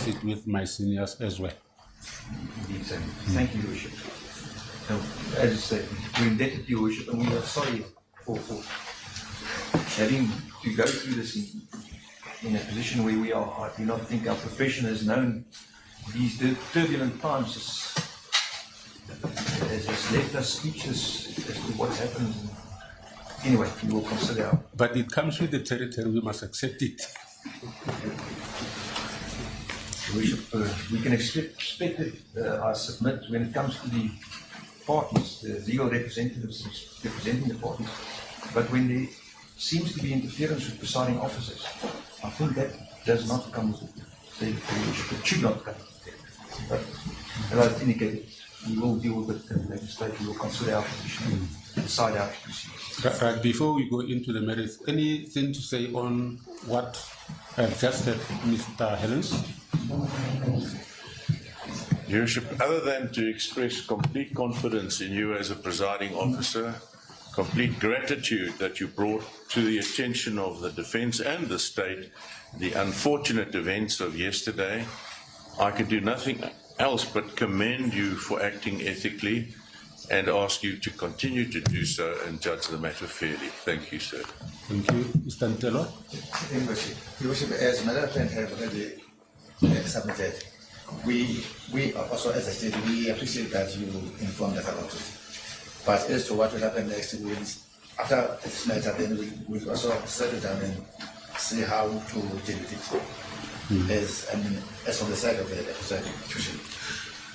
it with my seniors as well. Indeed, sir. Thank you, Your Worship. Now, as I said, we're indebted to Your Worship, and we are sorry for having to go through this in a position where we are. I do not think our profession has known these turbulent times has left us speechless as to what's happened. Anyway, we will consider our... But it comes with the territory, we must accept it. We can expect it, I submit, when it comes to the parties, the legal representatives representing the parties, but when there seems to be interference with presiding officers, I think that does not come with it. It should not come with it. But as I've indicated, we will deal with it and legislate, we will consider our position and decide how to proceed. Right, before we go into the merits, anything to say on what I've just said, Mr. Helens? Your Worship, other than to express complete confidence in you as a presiding officer, complete gratitude that you brought to the attention of the defence and the state the unfortunate events of yesterday, I can do nothing else but commend you for acting ethically and ask you to continue to do so and judge the matter fairly. Thank you, sir. Thank you. Mr. Ntelo? Your Worship, as Madam Pen have already submitted, we also, as I said, we appreciate that you informed us about it. But as to what will happen next, after this matter, then we will also settle down and see how to deal with it. As on the side of the institution.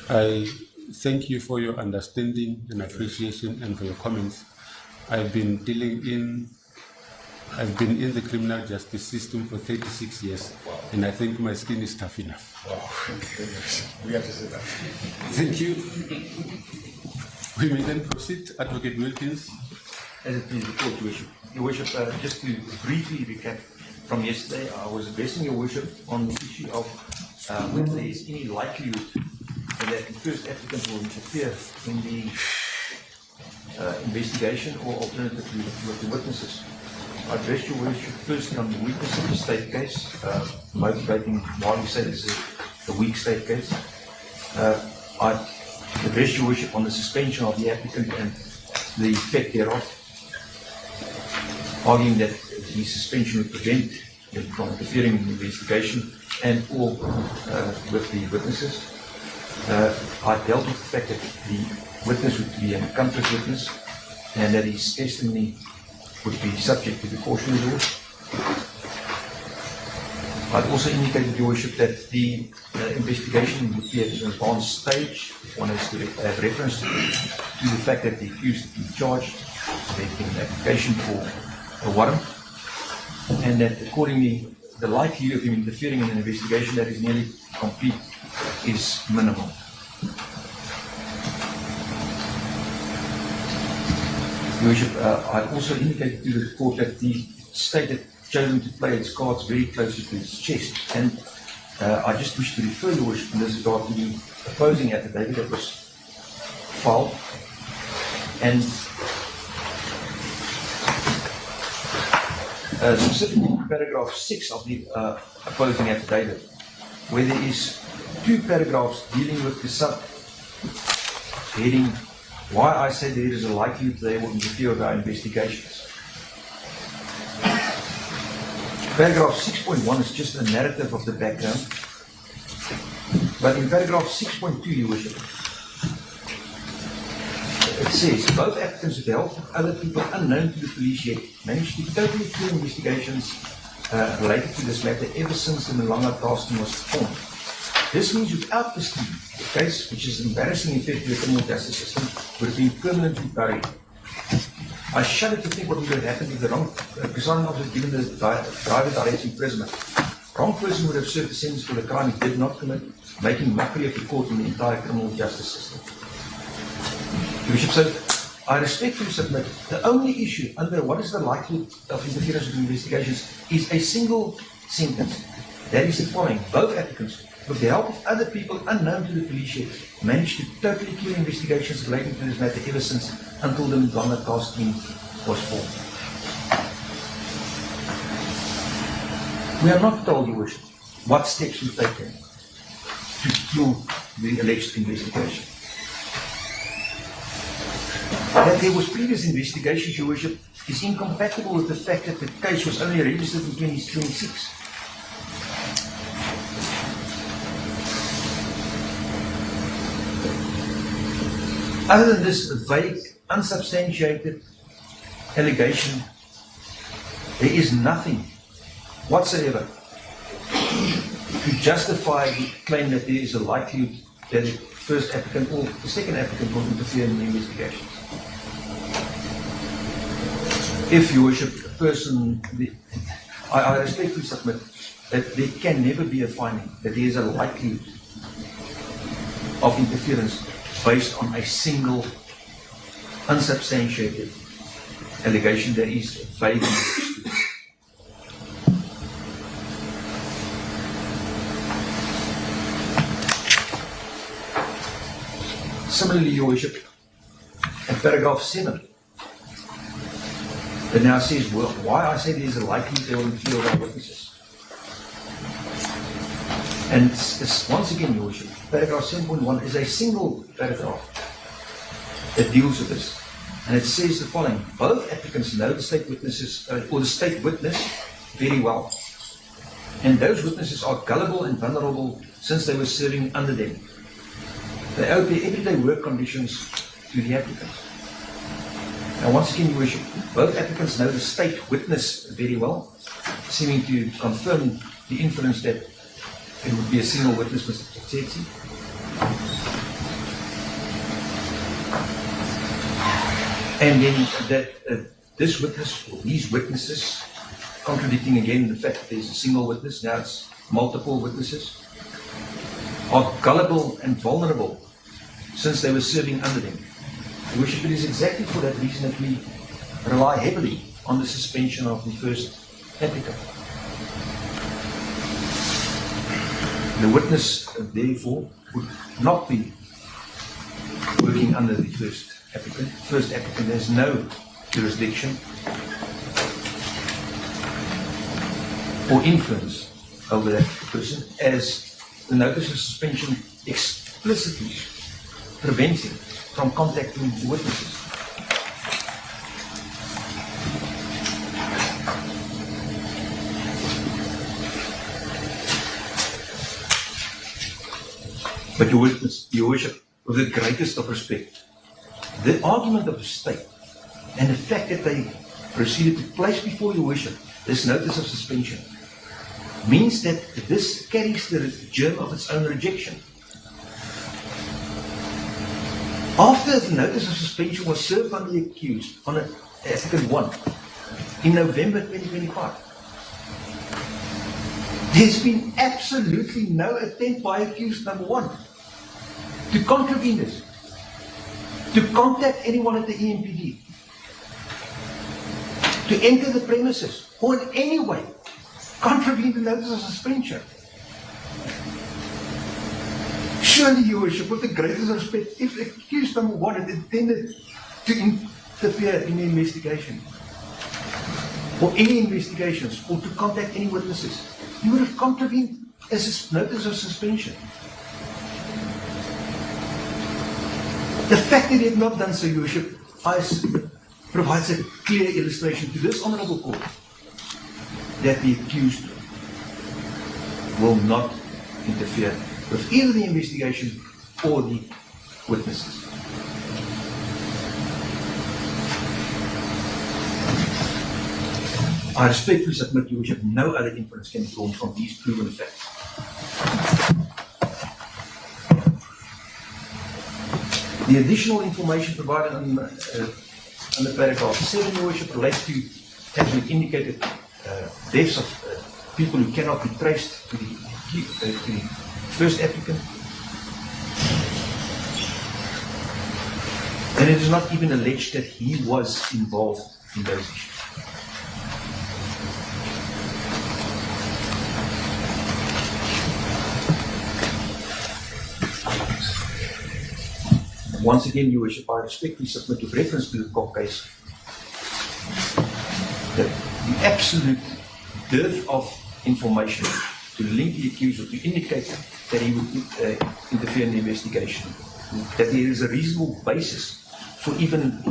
I thank you for your understanding and appreciation and for your comments. I've been in the criminal justice system for 36 years, and I think my skin is tough enough. Wow. We have to say that. Thank you. We may then proceed. Advocate Wilkins. As it please the court, Your Worship. Your Worship, just to briefly recap from yesterday, I was addressing Your Worship on the issue of whether there is any likelihood that the first applicant will interfere in the investigation or alternatively with the witnesses. I addressed Your Worship firstly on the weakness of the state case, motivating why we say this is a weak state case. I addressed Your Worship on the suspension of the applicant and the effect thereof, arguing that the suspension would prevent them from interfering in the investigation and or with the witnesses. I dealt with the fact that the witness would be an accomplice witness and that his testimony would be subject to the cautionary law. I'd also indicated, Your Worship, that the investigation would be at an advanced stage. One has to have reference to the fact that the accused would be charged, making an application for a warrant, and that accordingly the likelihood of him interfering in an investigation that is nearly complete is minimal. Your Worship, I also indicated to the court that the state had chosen to play its cards very closely to its chest, and I just wish to refer, Your Worship, in this regard to the opposing affidavit that was filed, and specifically paragraph 6 of the opposing affidavit, where there is 2 paragraphs dealing with the sub-heading, why I say there is a likelihood they will interfere with our investigations. Paragraph 6.1 is just a narrative of the background, but in paragraph 6.2, Your Worship, it says, both applicants with the help of other people unknown to the police yet managed to totally clear investigations related to this matter ever since the Malanga casting was performed. This means without this team, the case, which is an embarrassing effect to the criminal justice system, would have been permanently buried. I shudder to think what would have happened if the wrong presiding officer had given the driver direct imprisonment. Wrong person would have served the sentence for the crime he did not commit, making mockery of the court and the entire criminal justice system. Your Worship, so I respectfully submit the only issue under what is the likelihood of interference with investigations is a single sentence. That is the following: both applicants, with the help of other people unknown to the police yet, managed to totally clear investigations relating to this matter ever since until the Mkhwanazi casting was formed. We are not told, Your Worship, what steps we've taken. to kill the alleged investigation. That there was previous investigations, Your Worship, is incompatible with the fact that the case was only registered in 2026. Other than this vague, unsubstantiated allegation, there is nothing whatsoever to justify the claim that there is a likelihood that the first applicant or the second applicant will interfere in the investigation. If, Your Worship, a person, I respectfully submit that there can never be a finding that there is a likelihood of interference based on a single unsubstantiated allegation that is vague. Similarly, Your Worship, in paragraph 7, it now says, well, why I say there is a likelihood they will interfere with our witnesses. And it's, once again, Your Worship, paragraph 7.1 is a single paragraph that deals with this. And it says the following: both applicants know the state witnesses, or the state witness, very well. And those witnesses are gullible and vulnerable since they were serving under them. They owe their everyday work conditions to the applicants. Now, once again, Your Worship, both applicants know the state witness very well, seeming to confirm the inference that it would be a single witness, Mr. Tsetsi. And then that this witness, or these witnesses, contradicting again the fact that there's a single witness, now it's multiple witnesses, are gullible and vulnerable since they were serving under them. Your Worship, it is exactly for that reason that we rely heavily on the suspension of the first applicant. The witness, therefore, would not be working under the first applicant. First applicant has no jurisdiction or influence over that person, as the notice of suspension explicitly prevents him from contacting the witnesses. But Your Worship, with the greatest of respect, the argument of the state and the fact that they proceeded to place before Your Worship this notice of suspension means that this carries the germ of its own rejection. After the notice of suspension was served on the accused, on applicant 1, in November 2025, there's been absolutely no attempt by accused number 1 to contravene this, to contact anyone at the EMPD, to enter the premises, or in any way contravene the notice of suspension. Surely, Your Worship, with the greatest respect, if accused number 1 had intended to interfere in the investigation, or any investigations, or to contact any witnesses, he would have contravened as a notice of suspension. The fact that he had not done so, Your Worship, provides a clear illustration to this Honourable Court that the accused will not interfere with either the investigation or the witnesses. I respectfully submit, Your Worship, no other inference can be drawn from these proven facts. The additional information provided under paragraph 7, Your Worship, relates to, as we indicated, deaths of people who cannot be traced to the first applicant. And it is not even alleged that he was involved in those issues. Once again, Your Worship, I respectfully submit with reference to the Kok case that the absolute dearth of information to link the accused or to indicate that he would interfere in the investigation, that there is a reasonable basis for even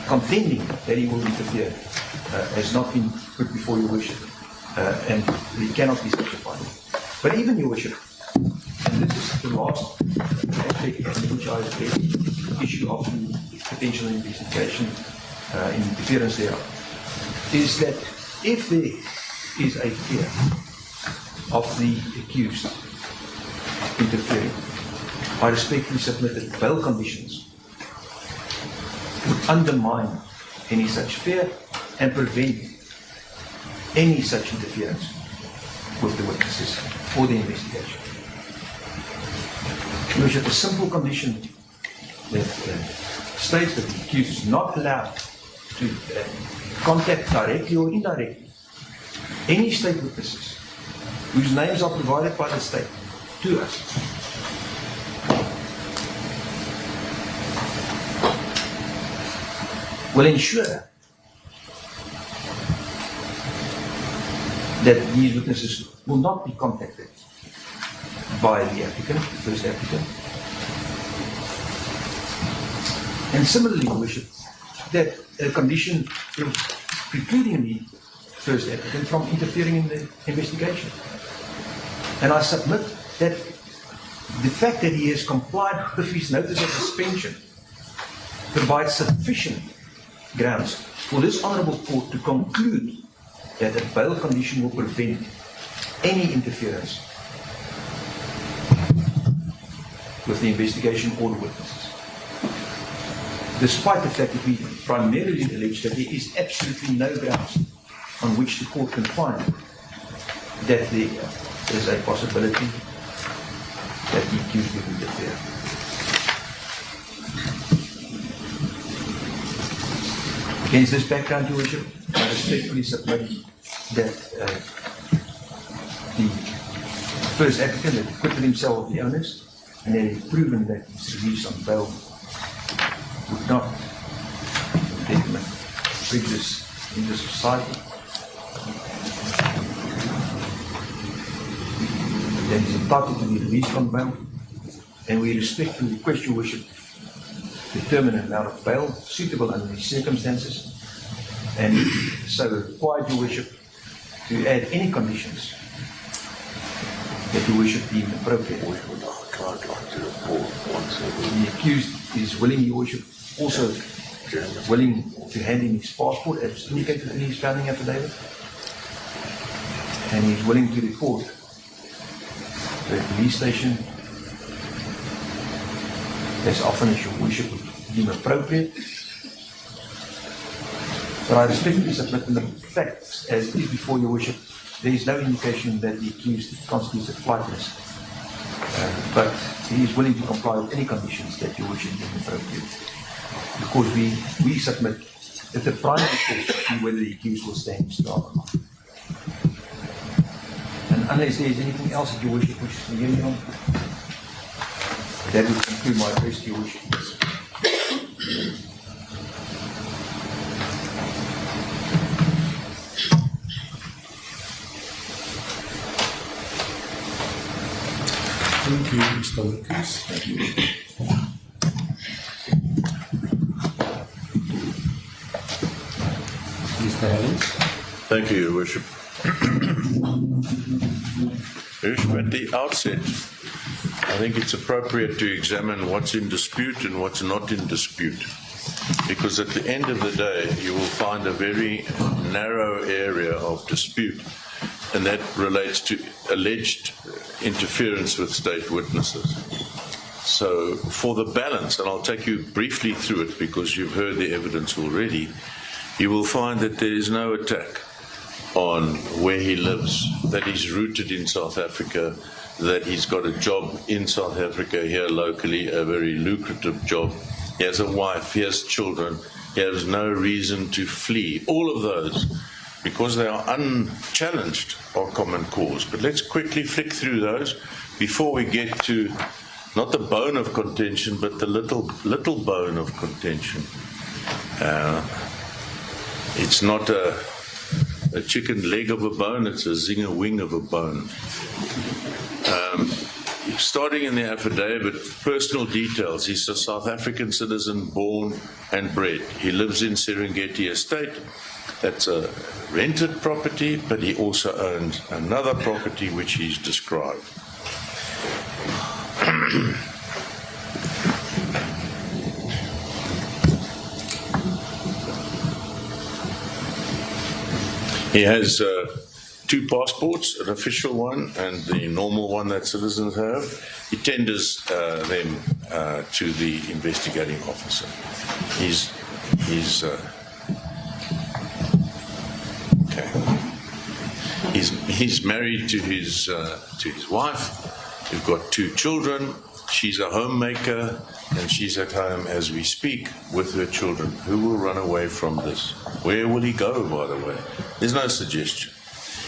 contending that he will interfere, has not been put before your worship, and he cannot be such a finding. But even your worship, and this is the last aspect in which I address the issue of the potential investigation, interference thereof, is that if there is a fear of the accused interfering, I respectfully submit that bail conditions would undermine any such fear and prevent any such interference with the witnesses or the investigation. Your worship, a simple condition that states that the accused is not allowed to contact directly or indirectly any state witnesses whose names are provided by the state to us. Will ensure that these witnesses will not be contacted by the applicant, the first applicant. And similarly, Your Worship, that a condition precluding the first applicant from interfering in the investigation. And I submit that the fact that he has complied with his notice of suspension provides sufficient grounds for this Honourable Court to conclude that a bail condition will prevent any interference with the investigation or the witnesses. Despite the fact that we primarily allege that there is absolutely no grounds on which the court can find that there is a possibility that the accused will interfere. Against this background, Your Worship, I respectfully submit that the first applicant had acquitted himself of the onus and then had proven that his release on bail would not implement prejudice in the society. That is entitled to be released on bail, and we respectfully request Your Worship to determine an amount of bail suitable under these circumstances, and so require Your Worship to add any conditions that Your Worship deem appropriate. The accused is willing, Your Worship, also willing to hand in his passport as indicated in his founding affidavit, and he is willing to report to the police station as often as Your Worship would deem appropriate. But I respectfully submit in the facts as is before Your Worship, there is no indication that the accused constitutes a flight risk. But he is willing to comply with any conditions that Your Worship deem appropriate. Because we submit that the primary question is whether the accused will stand his trial or not. And unless there is anything else that Your Worship wishes to hear on, that would conclude my address to Your Worship. Thank you, Mr. Wilkins. Thank you. Mr. Helens. Thank you, Your Worship. At the outset, I think it's appropriate to examine what's in dispute and what's not in dispute. Because at the end of the day, you will find a very narrow area of dispute, and that relates to alleged interference with state witnesses. So for the balance, and I'll take you briefly through it because you've heard the evidence already, you will find that there is no attack on where he lives, that he's rooted in South Africa, that he's got a job in South Africa here locally, a very lucrative job. He has a wife, he has children, he has no reason to flee. All of those, because they are unchallenged, are common cause. But let's quickly flick through those before we get to not the bone of contention, but the little bone of contention. It's not a chicken leg of a bone, it's a zinger wing of a bone. Starting in the affidavit, personal details. He's a South African citizen, born and bred. He lives in Serengeti Estate. That's a rented property, but he also owns another property which he's described. He has two passports, an official one and the normal one that citizens have. He tenders them to the investigating officer. He's married to his wife. We've got two children. She's a homemaker, and she's at home as we speak with her children. Who will run away from this? Where will he go, by the way? There's no suggestion.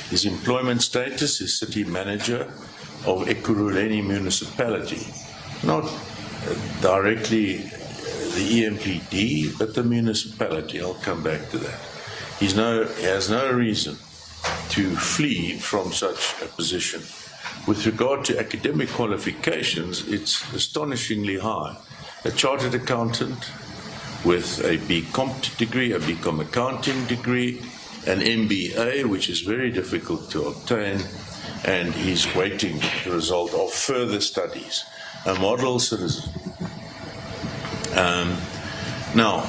His employment status is city manager of Ekurhuleni municipality, not directly the EMPD, but the municipality. I'll come back to that. He has no reason to flee from such a position. With regard to academic qualifications, it's astonishingly high. A chartered accountant with a BComp degree, a BCom accounting degree, an MBA, which is very difficult to obtain, and he's waiting the result of further studies. A model citizen. Now,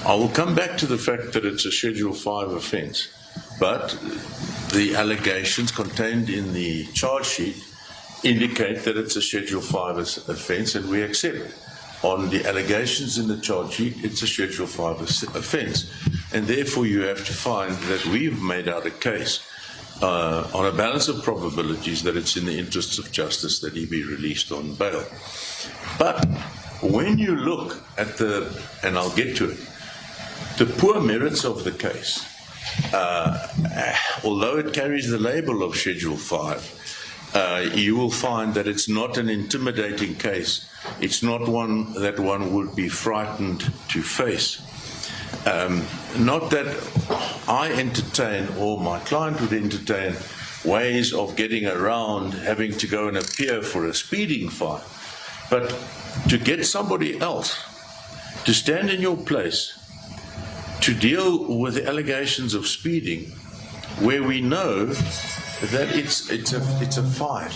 I will come back to the fact that it's a Schedule 5 offence, but the allegations contained in the charge sheet indicate that it's a Schedule 5 offence, and we accept. On the allegations in the charge sheet, it's a Schedule 5 offence, and therefore you have to find that we've made out a case on a balance of probabilities that it's in the interests of justice that he be released on bail. But when you look at and I'll get to it, the poor merits of the case, although it carries the label of Schedule 5, you will find that it's not an intimidating case. It's not one that one would be frightened to face. Not that I entertain or my client would entertain ways of getting around having to go and appear for a speeding fine, but to get somebody else to stand in your place to deal with the allegations of speeding, where we know that it's a fine,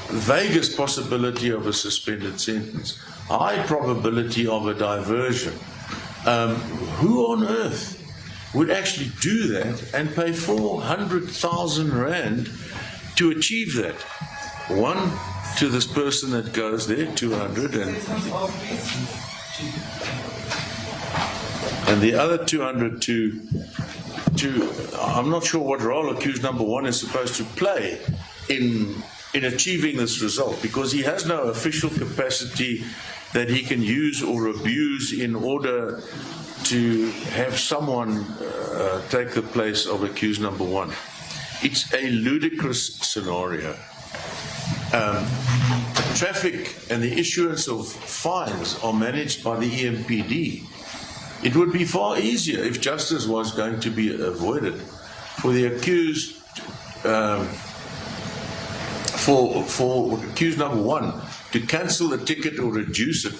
vaguest possibility of a suspended sentence, high probability of a diversion. Who on earth would actually do that and pay 400,000 rand to achieve that? One, to this person that goes there, 200, and the other 200 to I'm not sure what role accused number one is supposed to play in achieving this result, because he has no official capacity that he can use or abuse in order to have someone take the place of accused number one. It's a ludicrous scenario. Traffic and the issuance of fines are managed by the EMPD. It would be far easier if justice was going to be avoided for the accused, for accused number one to cancel the ticket or reduce it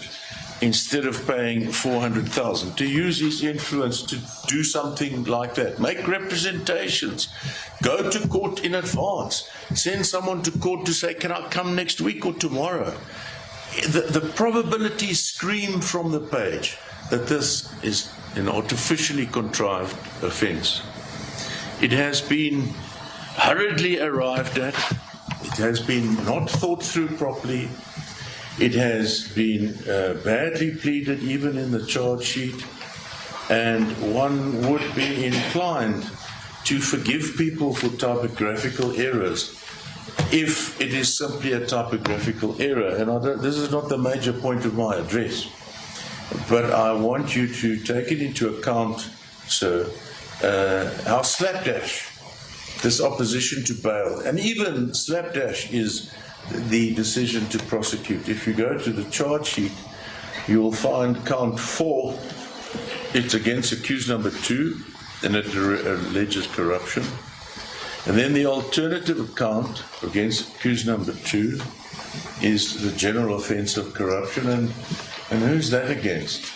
instead of paying 400,000, to use his influence to do something like that, make representations, go to court in advance, send someone to court to say, can I come next week or tomorrow? The probabilities scream from the page that this is an artificially contrived offence. It has been hurriedly arrived at. It has been not thought through properly. It has been badly pleaded, even in the charge sheet. And one would be inclined to forgive people for typographical errors if it is simply a typographical error. And this is not the major point of my address. But I want you to take it into account, sir, how slapdash this opposition to bail, and even slapdash is the decision to prosecute. If you go to the charge sheet, you will find count 4, it's against accused number 2, and it alleges corruption. And then the alternative account against accused number 2 is the general offence of corruption. And who's that against?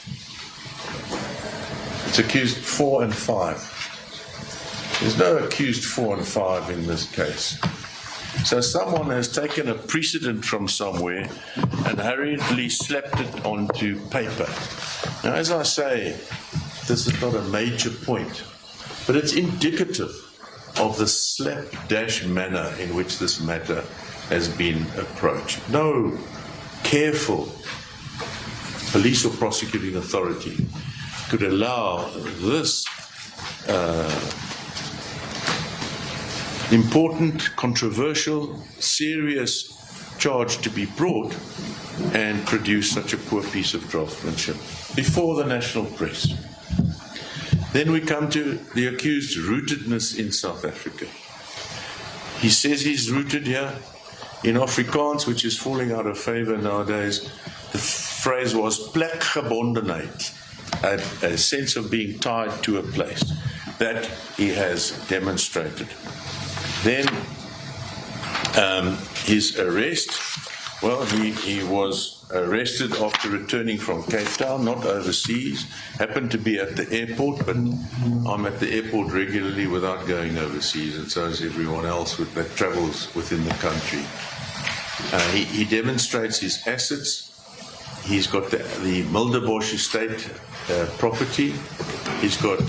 It's accused 4 and 5. There's no accused 4 and 5 in this case. So someone has taken a precedent from somewhere and hurriedly slapped it onto paper. Now, as I say, this is not a major point, but it's indicative of the slapdash manner in which this matter has been approached. No careful police or prosecuting authority could allow this important, controversial, serious charge to be brought and produce such a poor piece of draftsmanship before the national press. Then we come to the accused's rootedness in South Africa. He says he's rooted here. In Afrikaans, which is falling out of favor nowadays, the phrase was plek gebondenheid, a sense of being tied to a place. That he has demonstrated. Then his arrest, well, he was arrested after returning from Cape Town, not overseas, happened to be at the airport, but I'm at the airport regularly without going overseas, and so is everyone else that travels within the country. He demonstrates his assets. He's got the Milderbosch estate property. He's got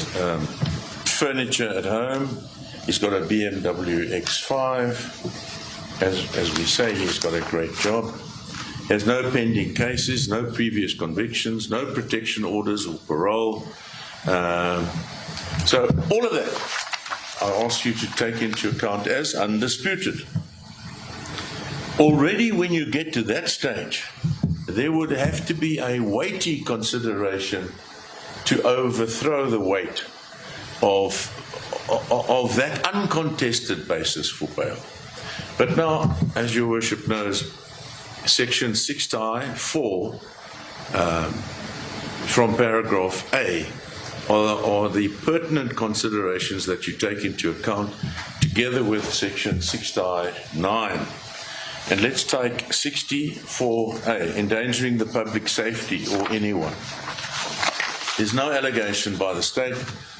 furniture at home. He's got a BMW X5. As we say, he's got a great job. He has no pending cases, no previous convictions, no protection orders or parole. So all of that I ask you to take into account as undisputed. Already when you get to that stage, there would have to be a weighty consideration to overthrow the weight of that uncontested basis for bail. But now, as your worship knows, section 6I(4) from paragraph A are the pertinent considerations that you take into account together with section 6I(9). And let's take 64A, endangering the public safety or anyone. There's no allegation by the state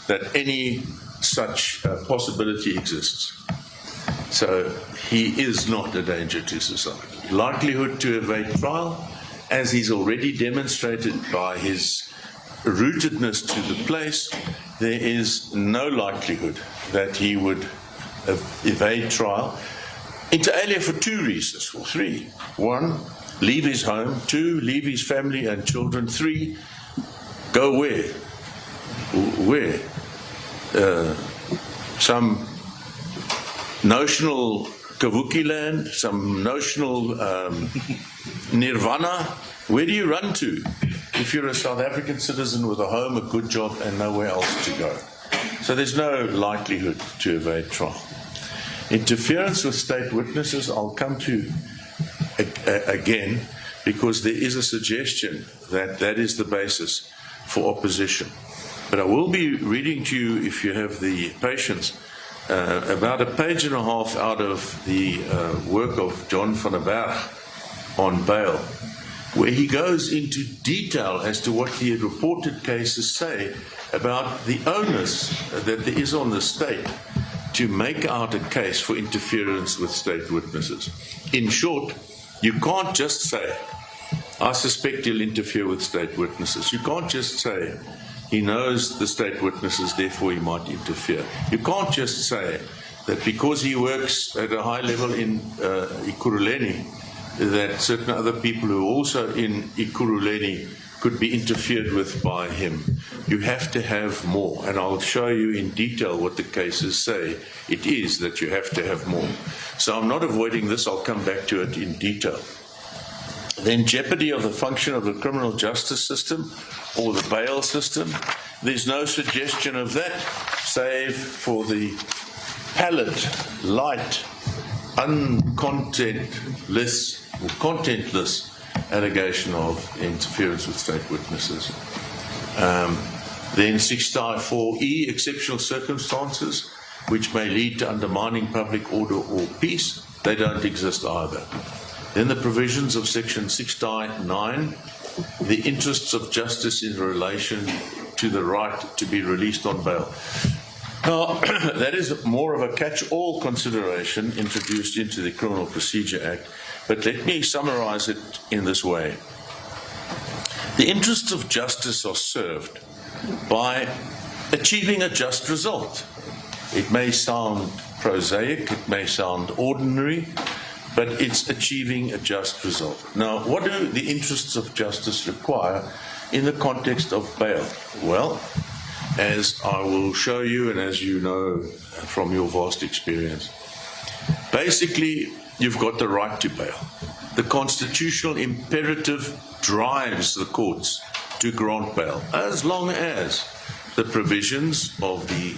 that any such possibility exists. So he is not a danger to society. Likelihood to evade trial, as he's already demonstrated by his rootedness to the place, there is no likelihood that he would evade trial. Inter alia for 2 reasons, or 3. 1, leave his home. 2, leave his family and children. 3, go where? Where? Some notional Kavuki land, some notional nirvana. Where do you run to if you're a South African citizen with a home, a good job, and nowhere else to go? So there's no likelihood to evade trial. Interference with state witnesses, I'll come to again, because there is a suggestion that that is the basis for opposition. But I will be reading to you, if you have the patience, about a page and a half out of the work of John van der Berg on bail, where he goes into detail as to what the reported cases say about the onus that there is on the state to make out a case for interference with state witnesses. In short, you can't just say, I suspect he'll interfere with state witnesses. You can't just say, he knows the state witnesses, therefore he might interfere. You can't just say that because he works at a high level in Ekurhuleni, that certain other people who are also in Ekurhuleni could be interfered with by him. You have to have more, and I'll show you in detail what the cases say. It is that you have to have more. So I'm not avoiding this, I'll come back to it in detail. Then jeopardy of the function of the criminal justice system or the bail system. There's no suggestion of that, save for the pallid, light, uncontentless or contentless allegation of interference with state witnesses. Then 6I(4)E, exceptional circumstances. which may lead to undermining public order or peace, they don't exist either. Then the provisions of Section 6.9, the interests of justice in relation to the right to be released on bail. Now, that is more of a catch-all consideration introduced into the Criminal Procedure Act, but let me summarize it in this way. The interests of justice are served by achieving a just result. It may sound prosaic, it may sound ordinary, but it's achieving a just result. Now, what do the interests of justice require in the context of bail? Well, as I will show you and as you know from your vast experience, basically you've got the right to bail. The constitutional imperative drives the courts to grant bail as long as the provisions of the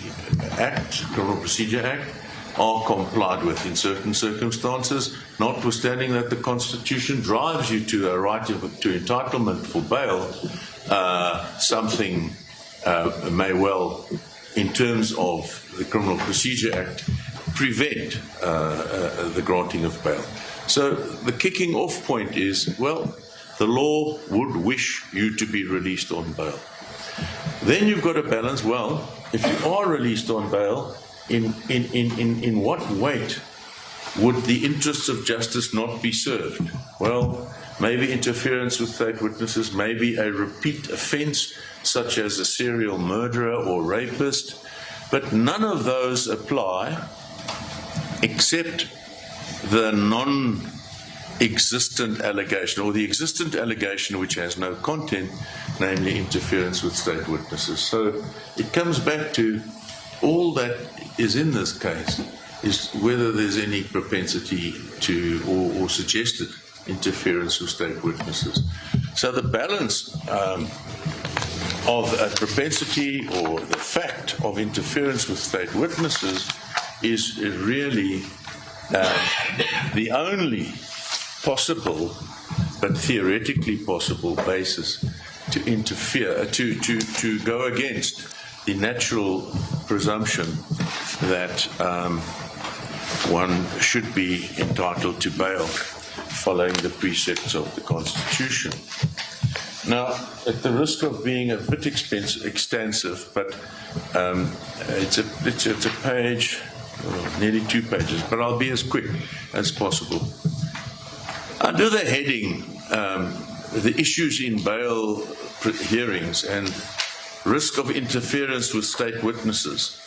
Act, Criminal Procedure Act, are complied with in certain circumstances, notwithstanding that the Constitution drives you to a right to entitlement for bail. Something may well, in terms of the Criminal Procedure Act, prevent the granting of bail. So the kicking off point is, well, the law would wish you to be released on bail. Then you've got to balance, well, if you are released on bail, in what weight would the interests of justice not be served? Well, maybe interference with state witnesses, maybe a repeat offence such as a serial murderer or rapist, but none of those apply except the non-existent allegation, or the existent allegation which has no content, namely interference with state witnesses. So it comes back to all that is in this case is whether there's any propensity to or suggested interference with state witnesses. So the balance of a propensity or the fact of interference with state witnesses is really the only possible, but theoretically possible, basis to interfere, to go against the natural presumption that one should be entitled to bail following the precepts of the Constitution. Now, at the risk of being a bit extensive, but it's a page, nearly 2 pages, but I'll be as quick as possible. Under the heading, the issues in bail hearings and risk of interference with state witnesses,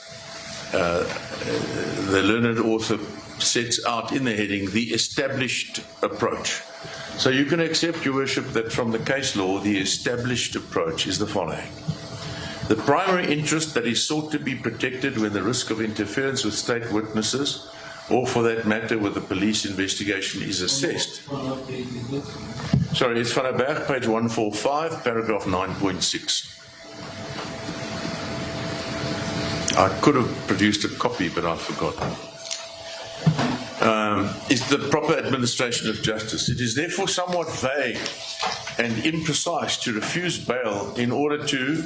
the learned author sets out in the heading the established approach. So you can accept, Your Worship, that from the case law, the established approach is the following. The primary interest that is sought to be protected when the risk of interference with state witnesses, or for that matter with a police investigation, is assessed. Sorry, it's Van der Berg, page 145, paragraph 9.6. I could have produced a copy, but I forgot. Is the proper administration of justice. It is therefore somewhat vague and imprecise to refuse bail in order to,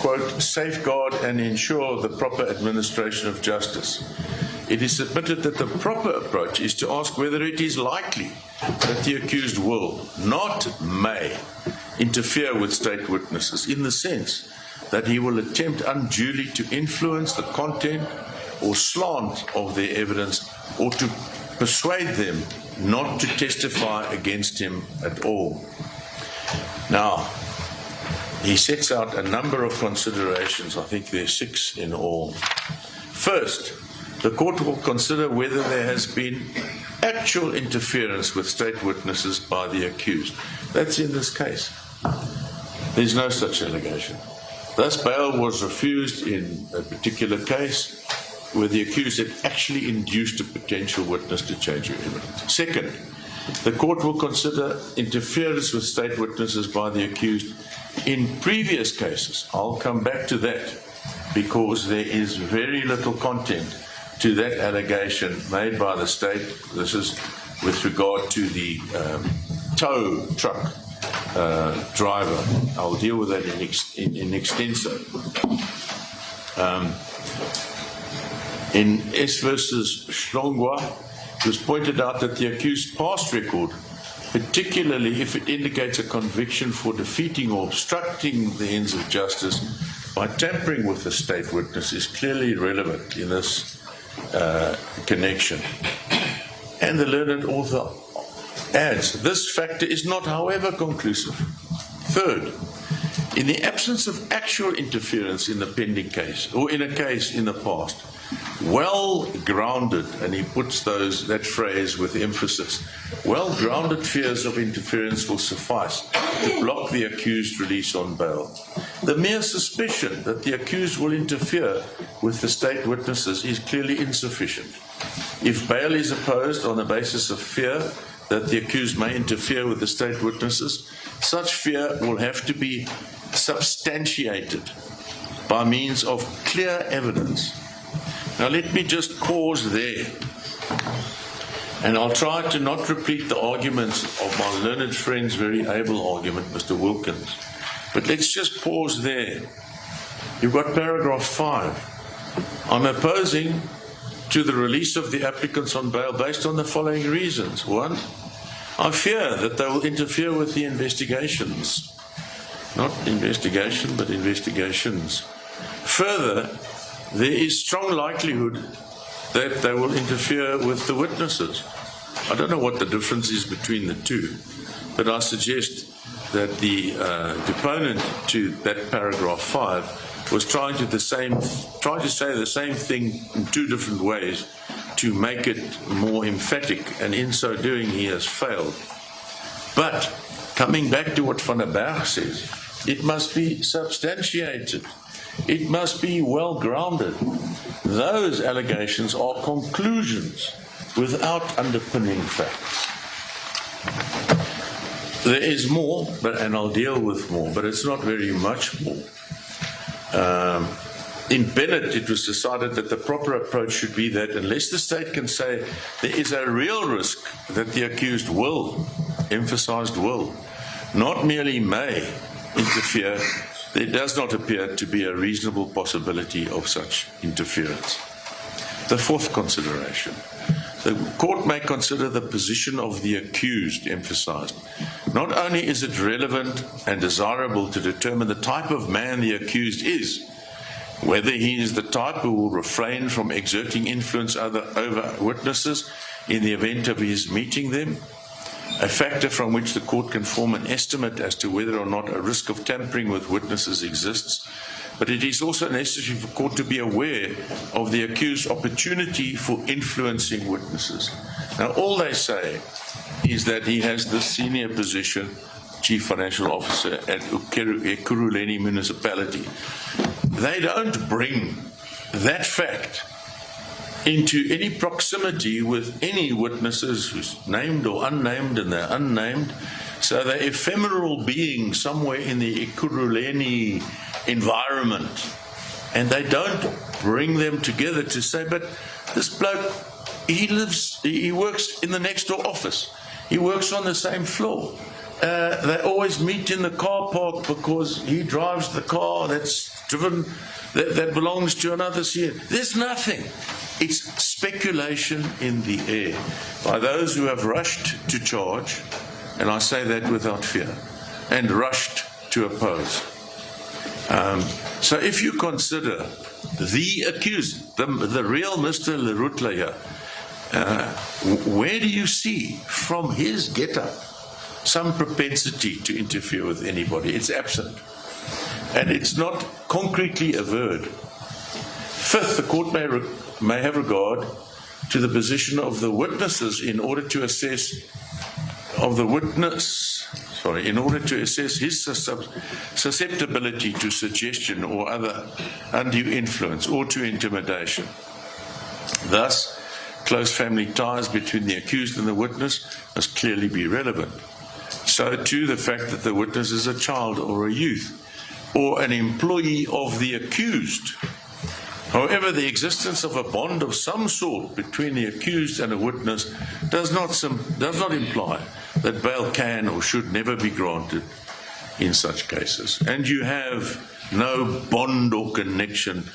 quote, safeguard and ensure the proper administration of justice. It is submitted that the proper approach is to ask whether it is likely that the accused will, not may, interfere with state witnesses in the sense that he will attempt unduly to influence the content or slant of their evidence or to persuade them not to testify against him at all. Now, he sets out a number of considerations. I think there are 6 in all. First, the court will consider whether there has been actual interference with state witnesses by the accused. That's in this case. There's no such allegation. Thus, bail was refused in a particular case where the accused had actually induced a potential witness to change her evidence. Second, the court will consider interference with state witnesses by the accused in previous cases. I'll come back to that because there is very little content to that allegation made by the state. This is with regard to the tow truck driver. I'll deal with that in extenso. In S versus Shlongwa, it was pointed out that the accused's past record, particularly if it indicates a conviction for defeating or obstructing the ends of justice by tampering with the state witness, is clearly relevant in this connection. And the learned author adds, this factor is not, however, conclusive. Third, in the absence of actual interference in the pending case, or in a case in the past, well-grounded, and he puts that phrase with emphasis, well-grounded fears of interference will suffice to block the accused's release on bail. The mere suspicion that the accused will interfere with the state witnesses is clearly insufficient. If bail is opposed on the basis of fear that the accused may interfere with the state witnesses, such fear will have to be substantiated by means of clear evidence. Now let me just pause there, and I'll try to not repeat the arguments of my learned friend's very able argument, Mr. Wilkins, but let's just pause there. You've got paragraph 5. I'm opposing to the release of the applicants on bail based on the following reasons. 1, I fear that they will interfere with the investigations. Not investigation, but investigations. Further, there is strong likelihood that they will interfere with the witnesses. I don't know what the difference is between the two, but I suggest that the deponent to that paragraph 5 was trying to say the same thing in two different ways to make it more emphatic, and in so doing he has failed. But coming back to what Van der Berg says, it must be substantiated. It must be well grounded. Those allegations are conclusions without underpinning facts. There is more, and I'll deal with more, but it's not very much more. In Bennett, it was decided that the proper approach should be that unless the state can say there is a real risk that the accused will, emphasized will, not merely may interfere, there does not appear to be a reasonable possibility of such interference. The fourth consideration. The court may consider the position of the accused, emphasized. Not only is it relevant and desirable to determine the type of man the accused is, whether he is the type who will refrain from exerting influence over witnesses in the event of his meeting them, a factor from which the court can form an estimate as to whether or not a risk of tampering with witnesses exists, but it is also necessary for court to be aware of the accused's opportunity for influencing witnesses. Now, all they say is that he has this senior position, Chief Financial Officer at Ekurhuleni Municipality. They don't bring that fact into any proximity with any witnesses who's named or unnamed, and they're unnamed. So they're ephemeral beings somewhere in the Ekurhuleni environment. And they don't bring them together to say, but this bloke, he works in the next door office. He works on the same floor. They always meet in the car park because he drives the car that's driven, that belongs to another CEO. There's nothing. It's speculation in the air by those who have rushed to charge, and I say that without fear, and rushed to oppose. So if you consider the accused, the real Mr. Lerutla here, where do you see from his get-up some propensity to interfere with anybody? It's absent. And it's not concretely averred. Fifth, the court may have regard to the position of the witnesses in order to assess his susceptibility to suggestion or other undue influence or to intimidation. Thus, close family ties between the accused and the witness must clearly be relevant. So too the fact that the witness is a child or a youth or an employee of the accused. However, the existence of a bond of some sort between the accused and a witness does not imply that bail can or should never be granted in such cases. And you have no bond or connection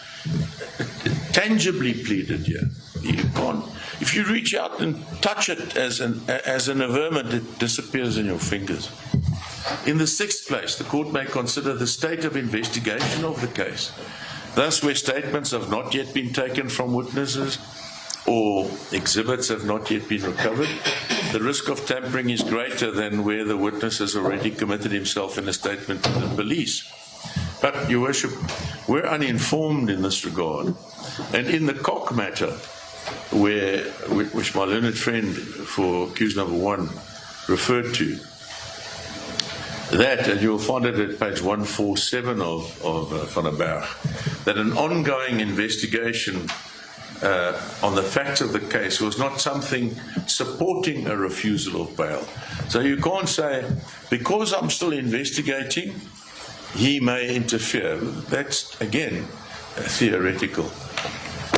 tangibly pleaded here. You can't. If you reach out and touch it as an averment, it disappears in your fingers. In the sixth place, the court may consider the state of investigation of the case. Thus, where statements have not yet been taken from witnesses or exhibits have not yet been recovered, the risk of tampering is greater than where the witness has already committed himself in a statement to the police. But, Your Worship, we're uninformed in this regard. And in the Cock matter, which my learned friend for accused number 1 referred to, that, and you'll find it at page 147 of Van der Berg, that an ongoing investigation on the facts of the case was not something supporting a refusal of bail. So you can't say, because I'm still investigating, he may interfere. That's, again, theoretical.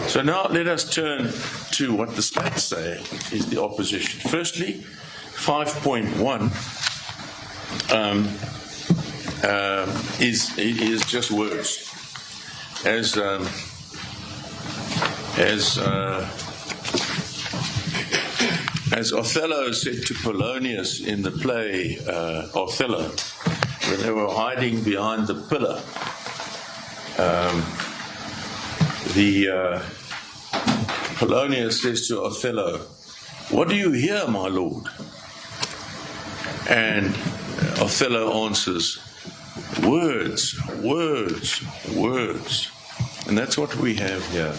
So now let us turn to what the states say is the opposition. Firstly, 5.1 is just words. As Othello said to Polonius in the play Othello, when they were hiding behind the pillar, Polonius says to Othello, "What do you hear, my lord?" And Othello answers, "Words, words, words." And that's what we have here.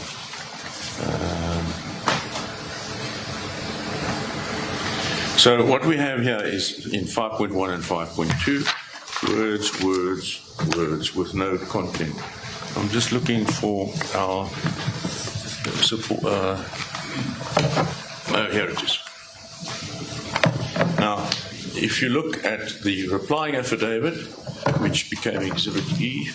So what we have here is in 5.1 and 5.2, words, words, words with no content. I'm just looking for our support. Here it is. Now, if you look at the replying affidavit, which became Exhibit E,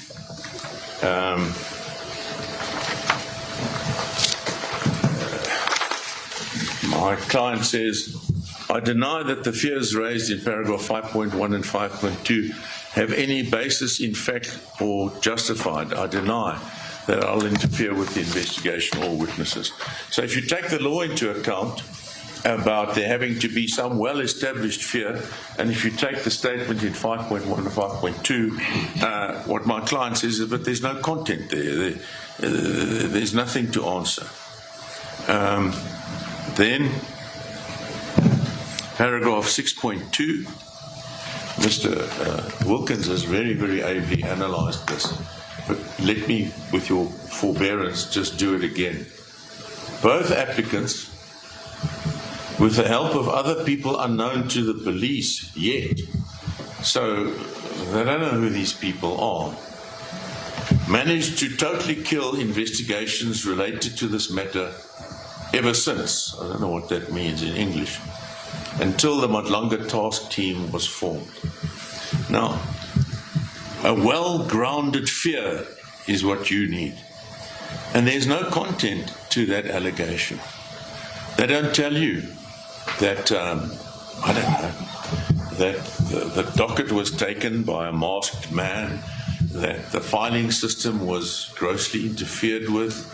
my client says, "I deny that the fears raised in paragraph 5.1 and 5.2 have any basis in fact or justified. I deny that I'll interfere with the investigation or witnesses." So if you take the law into account about there having to be some well-established fear, and if you take the statement in 5.1 and 5.2, what my client says is, but there's no content there. There's nothing to answer. Then, paragraph 6.2, Mr. Wilkins has very, very ably analysed this. But let me, with your forbearance, just do it again. Both applicants, with the help of other people unknown to the police yet, so they don't know who these people are, managed to totally kill investigations related to this matter ever since. I don't know what that means in English. Until the Madlanga task team was formed. Now, a well-grounded fear is what you need. And there's no content to that allegation. They don't tell you that, I don't know, that the docket was taken by a masked man, that the filing system was grossly interfered with.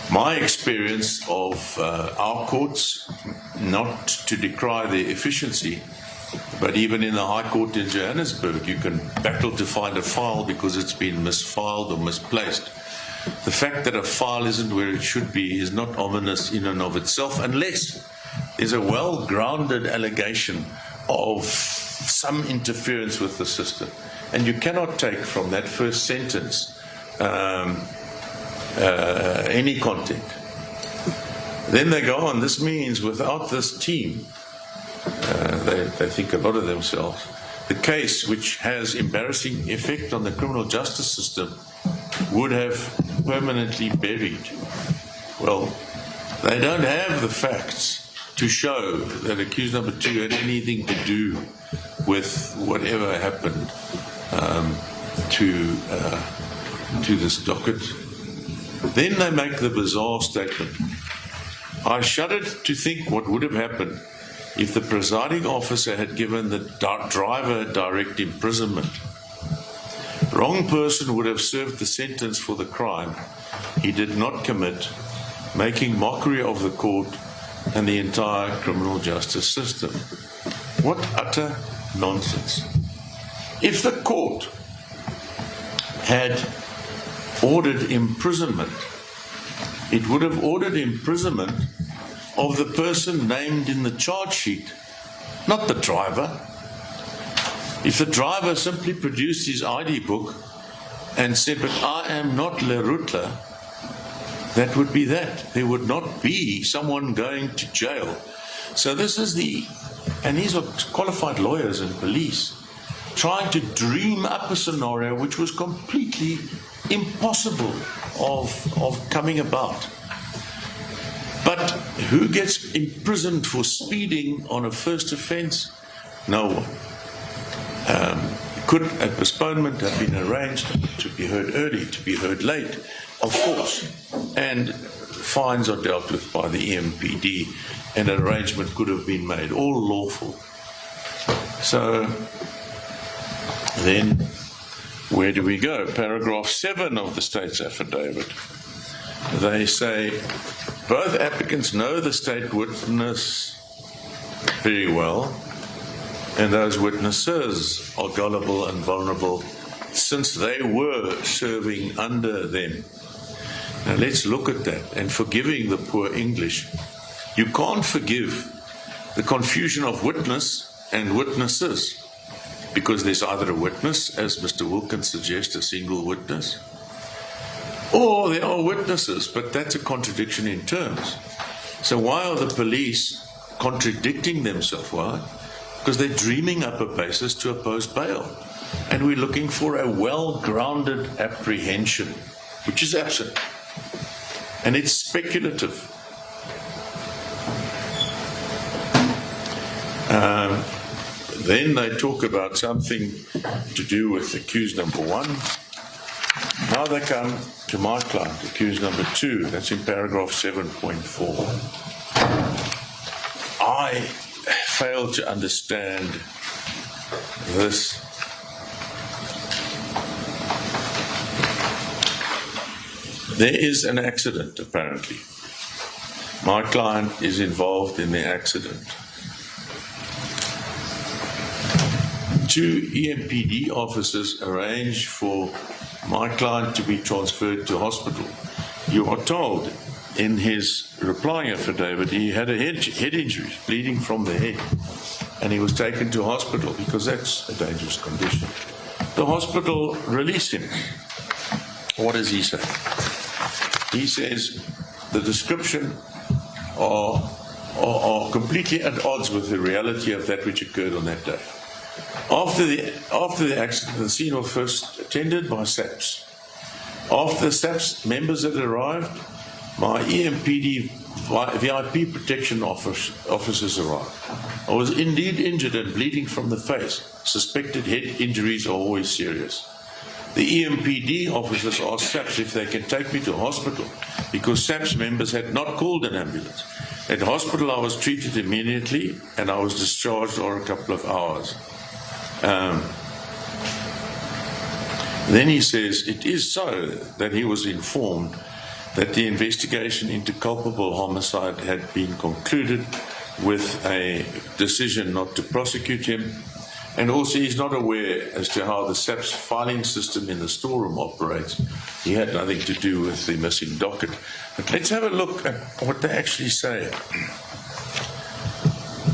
My experience of our courts, not to decry their efficiency, but even in the High Court in Johannesburg, you can battle to find a file because it's been misfiled or misplaced. The fact that a file isn't where it should be is not ominous in and of itself, unless there's a well-grounded allegation of some interference with the system. And you cannot take from that first sentence any content. Then they go on, this means without this team, they think a lot of themselves, the case, which has embarrassing effect on the criminal justice system, would have permanently buried. Well, they don't have the facts to show that accused number 2 had anything to do with whatever happened to this docket. Then they make the bizarre statement, "I shuddered to think what would have happened if the presiding officer had given the driver direct imprisonment. Wrong person would have served the sentence for the crime, he did not commit, making mockery of the court and the entire criminal justice system. What utter nonsense. If the court had ordered imprisonment, it would have ordered imprisonment of the person named in the charge sheet, not the driver. If the driver simply produced his ID book and said, "But I am not Lerutla," that would be that. There would not be someone going to jail. So this is and these are qualified lawyers and police, trying to dream up a scenario which was completely impossible of coming about. But who gets imprisoned for speeding on a first offence? No one. Could a postponement have been arranged to be heard early, to be heard late? Of course. And fines are dealt with by the EMPD, and an arrangement could have been made, all lawful. So then, where do we go? Paragraph 7 of the state's affidavit. They say, both applicants know the state witness very well, and those witnesses are gullible and vulnerable since they were serving under them. Now let's look at that. And forgiving the poor English, you can't forgive the confusion of witness and witnesses, because there's either a witness, as Mr. Wilkins suggests, a single witness, or there are witnesses, but that's a contradiction in terms. So why are the police contradicting themselves? Why? Because they're dreaming up a basis to oppose bail. And we're looking for a well-grounded apprehension, which is absent. And it's speculative. Then they talk about something to do with accused number 1. Now they come to my client, accused number 2. That's in paragraph 7.4. I fail to understand this. There is an accident, apparently. My client is involved in the accident. 2 EMPD officers arrange for my client to be transferred to hospital. You are told in his replying affidavit he had a head injury, bleeding from the head, and he was taken to hospital because that's a dangerous condition. The hospital released him. What does he say? He says the description are completely at odds with the reality of that which occurred on that day. After the accident, the scene was first attended by SAPS. After the SAPS members had arrived, my EMPD VIP protection officers arrived. I was indeed injured and bleeding from the face. Suspected head injuries are always serious. The EMPD officers asked SAPS if they can take me to hospital because SAPS members had not called an ambulance. At hospital, I was treated immediately and I was discharged for a couple of hours. Then he says it is so that he was informed that the investigation into culpable homicide had been concluded with a decision not to prosecute him, and also he's not aware as to how the SAPS filing system in the storeroom operates. He had nothing to do with the missing docket. But let's have a look at what they actually say.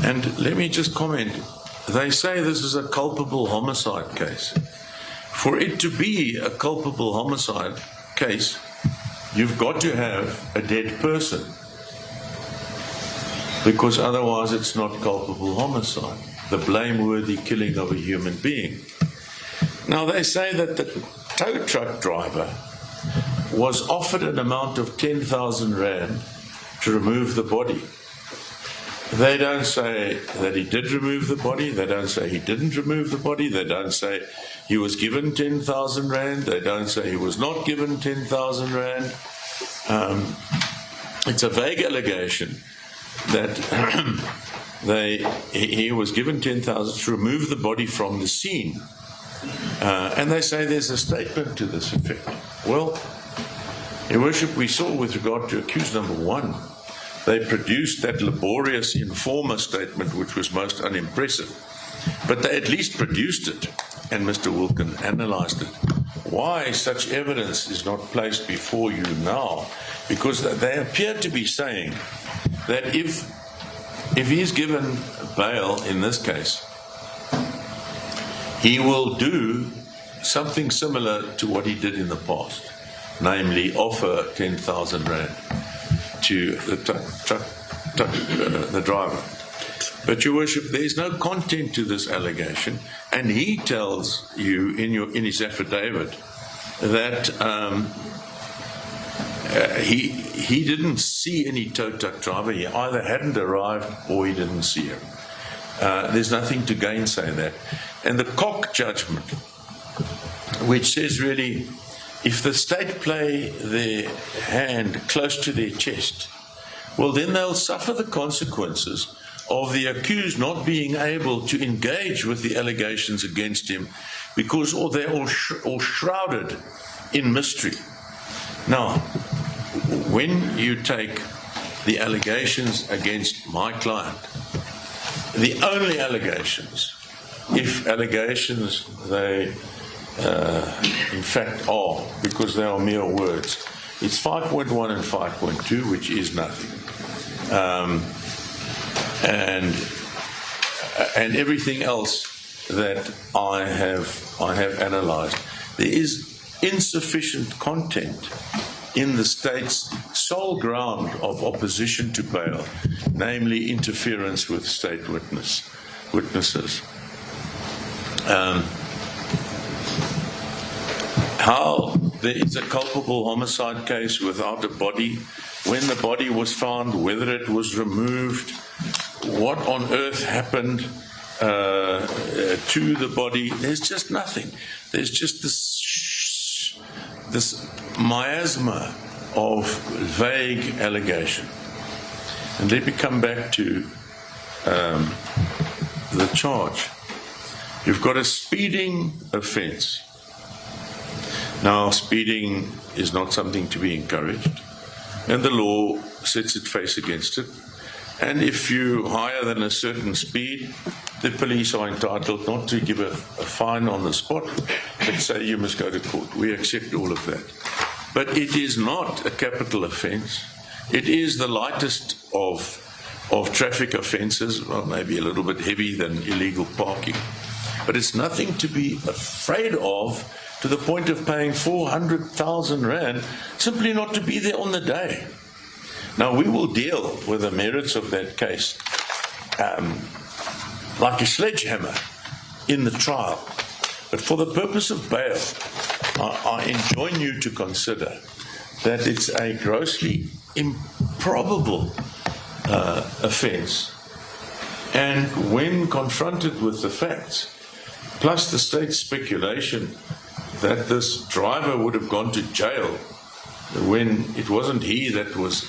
And let me just comment. They say this is a culpable homicide case. For it to be a culpable homicide case, you've got to have a dead person, because otherwise it's not culpable homicide, the blameworthy killing of a human being. Now they say that the tow truck driver was offered an amount of 10,000 rand to remove the body. They don't say that he did remove the body. They don't say he didn't remove the body. They don't say he was given 10,000 rand. They don't say he was not given 10,000 rand. It's a vague allegation that he was given 10,000 to remove the body from the scene. And they say there's a statement to this effect. Well, Your Worship, we saw with regard to accused number 1, they produced that laborious informer statement which was most unimpressive. But they at least produced it, and Mr. Wilkin analysed it. Why such evidence is not placed before you now? Because they appear to be saying that if he's given bail in this case, he will do something similar to what he did in the past, namely offer 10,000 rand to the driver. But Your Worship, there is no content to this allegation, and he tells you in his affidavit that he didn't see any tow truck driver. He either hadn't arrived or he didn't see him. There's nothing to gainsay that. And the Cock judgment, which says really, if the state play their hand close to their chest, well, then they'll suffer the consequences of the accused not being able to engage with the allegations against him because they're all shrouded in mystery. Now, when you take the allegations against my client, the only allegations, if allegations they in fact are, because they are mere words, it's 5.1 and 5.2, which is nothing. And everything else that I have analysed, there is insufficient content in the state's sole ground of opposition to bail, namely interference with state witnesses. How there is a culpable homicide case without a body, when the body was found, whether it was removed, what on earth happened to the body. There's just nothing. There's just this miasma of vague allegation. And let me come back to the charge. You've got a speeding offence. Now, speeding is not something to be encouraged, and the law sets its face against it. And if you're higher than a certain speed, the police are entitled not to give a fine on the spot, but say you must go to court. We accept all of that. But it is not a capital offence. It is the lightest of traffic offences, well, maybe a little bit heavy than illegal parking. But it's nothing to be afraid of, to the point of paying 400,000 rand simply not to be there on the day. Now, we will deal with the merits of that case like a sledgehammer in the trial. But for the purpose of bail, I enjoin you to consider that it's a grossly improbable offence. And when confronted with the facts, plus the state's speculation that this driver would have gone to jail when it wasn't he that was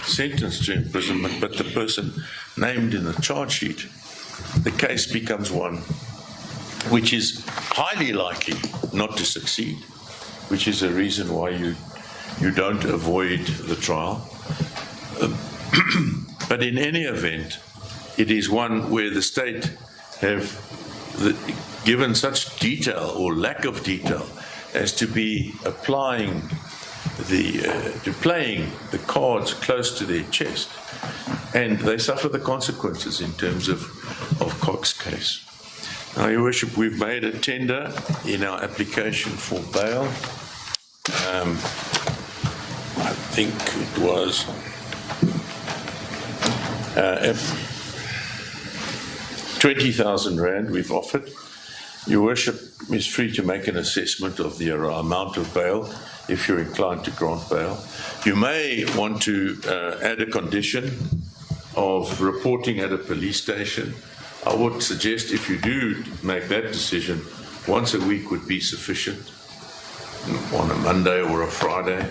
sentenced to imprisonment, but the person named in the charge sheet, the case becomes one which is highly likely not to succeed, which is a reason why you don't avoid the trial. But in any event, it is one where the state have given such detail or lack of detail as to be playing the cards close to their chest, and they suffer the consequences in terms of Cox's case. Now, Your Worship, we've made a tender in our application for bail. I think it was 20,000 rand we've offered. Your Worship is free to make an assessment of the amount of bail if you're inclined to grant bail. You may want to add a condition of reporting at a police station. I would suggest, if you do make that decision, once a week would be sufficient, on a Monday or a Friday.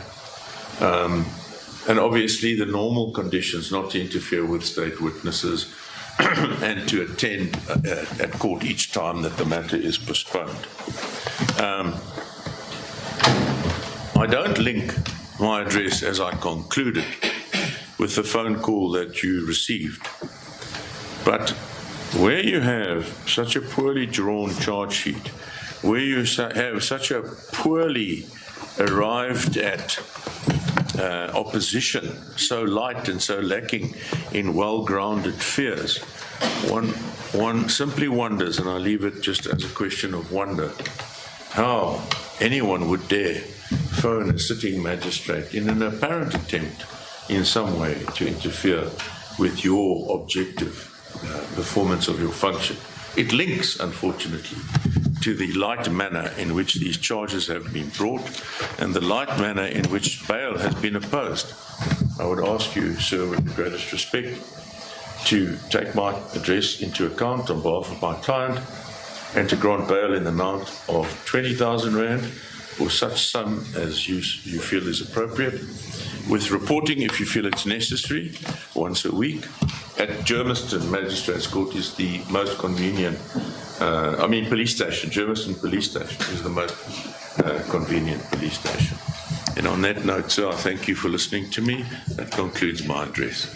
And obviously the normal conditions, not to interfere with state witnesses and to attend at court each time that the matter is postponed. I don't link my address as I concluded with the phone call that you received. But where you have such a poorly drawn charge sheet, where you have such a poorly arrived at opposition, so light and so lacking in well-grounded fears, one simply wonders, and I leave it just as a question of wonder, how anyone would dare phone a sitting magistrate in an apparent attempt in some way to interfere with your objective performance of your function. It links, unfortunately, to the light manner in which these charges have been brought and the light manner in which bail has been opposed. I would ask you, sir, with the greatest respect, to take my address into account on behalf of my client and to grant bail in the amount of 20,000 Rand or such sum as you feel is appropriate, with reporting, if you feel it's necessary, once a week. At Germiston Magistrates Court is the most convenient, police station. Germiston Police Station is the most convenient police station. And on that note, sir, I thank you for listening to me. That concludes my address.